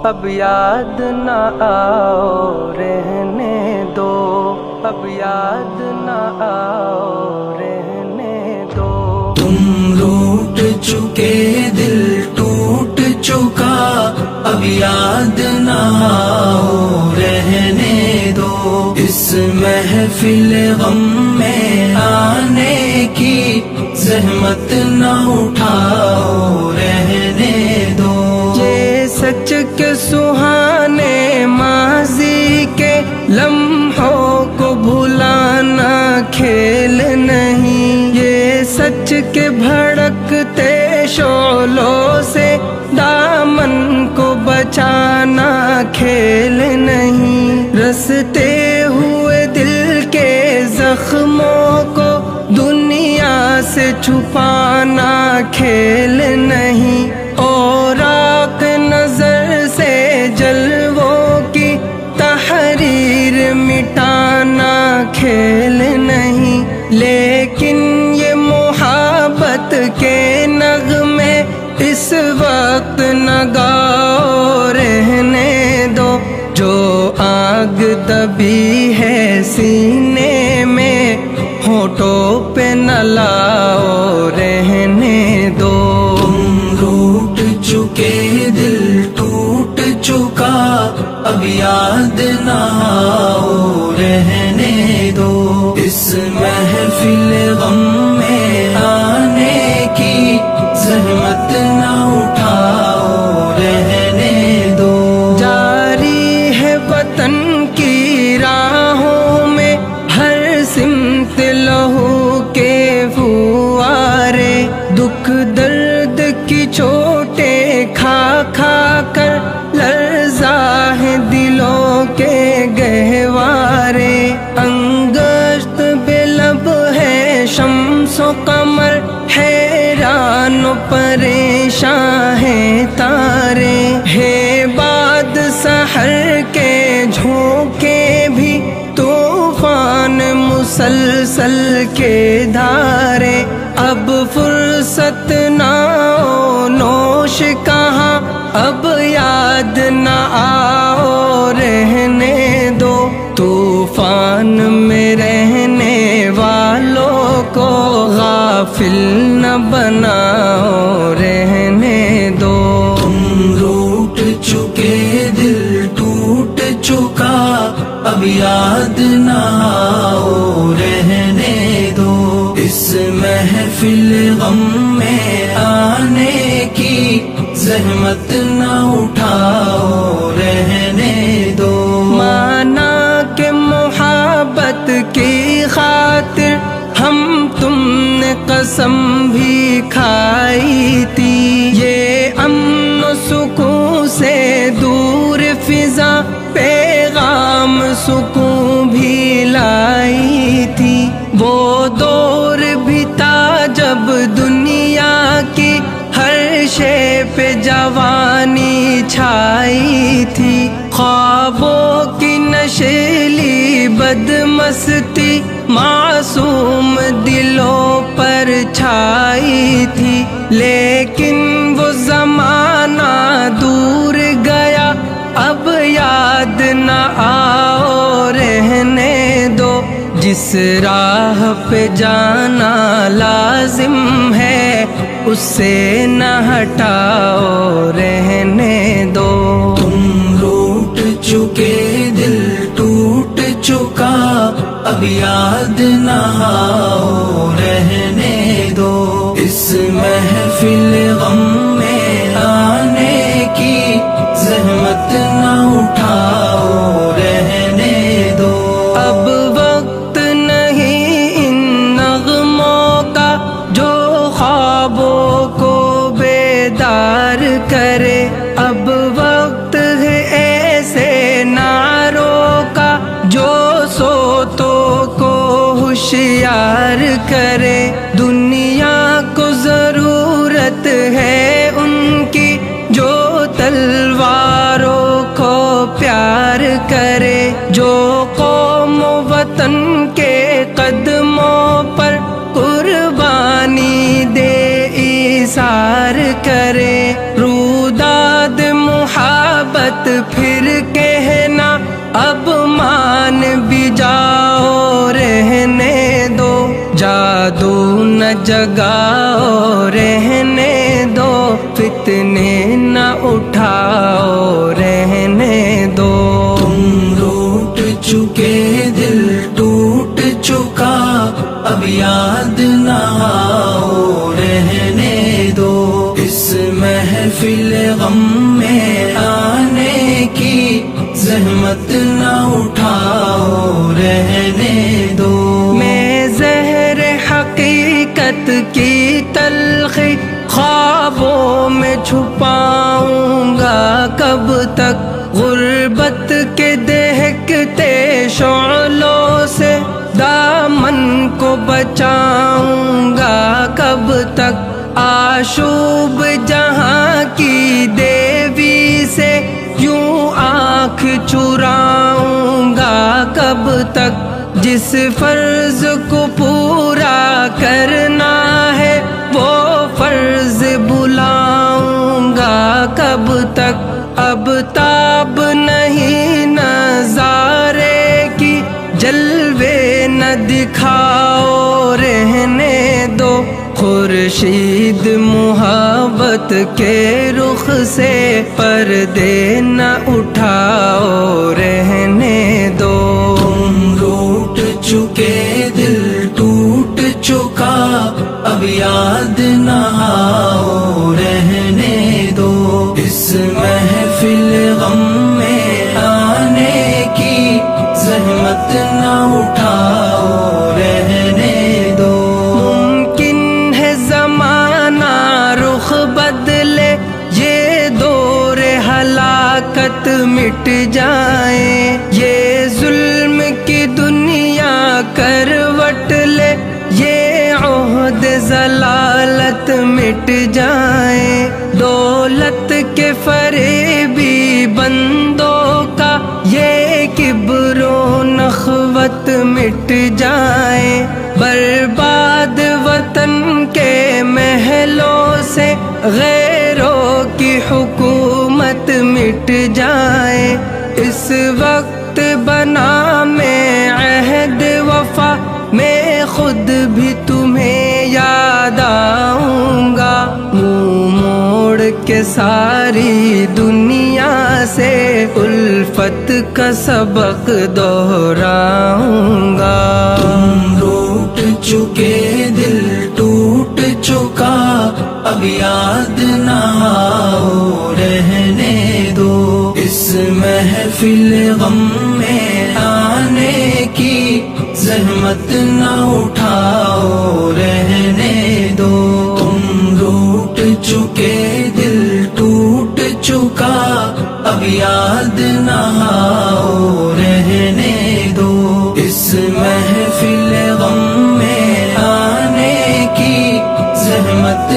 اب یاد نہ آؤ رہنے دو، اب یاد نہ آؤ رہنے دو۔ تم روٹ چکے دل ٹوٹ چکا، اب یاد نہ آؤ رہنے دو۔ اس محفل غم میں آنے کی زحمت نہ اٹھاؤ رہنے دو۔ یہ سچ کے سہانے ماضی کے لمحوں کو بھلانا کھیل نہیں، یہ سچ کے بھڑکتے شعلوں سے دامن کو بچانا کھیل نہیں۔ رستے ہوئے دل کے زخموں کو دنیا سے چھپانا کھیل نہیں، اور آنکھ نظر سے جلووں کی تحریر مٹانا کھیل نہیں۔ لیکن یہ محبت کے نغمے اس وقت نہ گاؤ رہنے دو، جو آگ دبی ہے سینے میں ہونٹوں پہ نہ لاؤ رہنے دو۔ تم روٹ چکے دل ٹوٹ چکا، اب یاد نہ آؤ رہنے دو۔ اس محفل غم میں آنے کی زحمت نہ اٹھاؤ رہنے دو۔ جاری ہے وطن کی راہوں میں ہر سمت لہو کے فوارے، دکھ درد کی چوٹیں کھا کھا کر لرزا ہے دلوں کے گہوارے۔ انگشت بے لب ہے شمس و قمر، حیران و پریشان ہے تارے، ہے باد سحر کے جھونکے بھی طوفان مسلسل کے دھارے۔ اب فرصت نہ نوش کہاں، اب یاد نہ آؤ رہنے دو۔ طوفان میں رہنے والوں کو غافل نہ بناؤ رہنے دو۔ تم روٹ چکے دل ٹوٹ چکا، اب یاد نہ آؤ رہنے دو۔ اس محفل غم میں آنے کی زحمت نہ اٹھاؤ رہنے دو۔ مانا کہ محبت کی خاطر ہم تم نے قسم بھی کھائی تھی، یہ امن و سکون سے دور فضا پیغام سکون بھی لائی تھی۔ وہ دور بھی تھا جب دنیا کی ہر شے پہ جوانی چھائی تھی، خوابوں کی نشیلی بدمستی معصوم دلوں پر چھائی تھی۔ لیکن وہ زمانہ دور گیا، اب یاد نہ آؤ رہنے دو۔ جس راہ پہ جانا لازم ہے اس سے نہ ہٹاؤ رہنے دو۔ تم روٹ چکے دل ٹوٹ چکا، اب یاد نہ آؤ رہنے دو۔ اس محفل غم میں آنے کی زحمت نہ اٹھاؤ رہنے دو۔ اب وقت نہیں ان نغموں کا جو خوابوں کو بیدار کرے، اب وقت ہے ایسے نعروں کا جو سوتوں کو ہوشیار کرے۔ دنیا کو ضرورت ہے ان کی جو تلواروں کو پیار کرے، جو قوم و وطن کے قدموں پر قربانی دے ایثار کرے۔ روداد محبت اب مان بھی جاؤ رہنے دو، جادو نہ جگاؤ رہنے دو، فتنے نہ اٹھاؤ رہنے دو۔ تم روٹ چکے دل ٹوٹ چکا، اب یاد نہ آؤ رہنے دو، اس محفل غم میں آنے کی زحمت نہ اٹھاؤ رہنے دو۔ میں زہر حقیقت کی تلخی خوابوں میں چھپاؤں گا کب تک، غربت کے دہکتے شعلوں سے دامن کو بچاؤں گا کب تک، آشوب جہاں کی دیوی سے یوں آنکھ چراؤں گا کب تک، جس فرض کو پورا کرنا ہے وہ فرض بلاؤں گا کب تک، اب تاب نہیں نظارے کی جلوے نہ دکھاؤ رہنے دو، خورشید محبت کے رخ سے پردے نہ اٹھاؤ رہنے دو۔ تم روٹ چکے دل ٹوٹ چکا، اب یاد نہ آؤ رہنے دو، اس محفل غم میں آنے کی زحمت نہ اٹھاؤ رہنے دو۔ ممکن ہے زمانہ رخ بدلے، یہ دور ہلاکت مٹ جائے، یہ ظلم کی دنیا کروٹ لے، یہ عہد ضلالت مٹ جائے، دولت کے فریبی بندوں کا یہ کبر و نخوت مٹ جائے، برباد وطن کے محلوں سے غیروں کی حکومت مٹ جائے، اس وقت بنا میں عہد وفا، میں خود بھی تمہیں یاد آؤں گا، منہ موڑ کے ساری دنیا سے الفت کا سبق دہراؤں گا۔ تم روٹ چکے دل ٹوٹ چکا، اب یاد نہ آؤ رہنے دو، اس محفل غم میں آنے کی زحمت نہ اٹھاؤ رہنے دو۔ تم روٹ چکے دل ٹوٹ چکا، اب یاد نہ آؤ رہنے دو، اس محفل غم میں آنے کی زحمت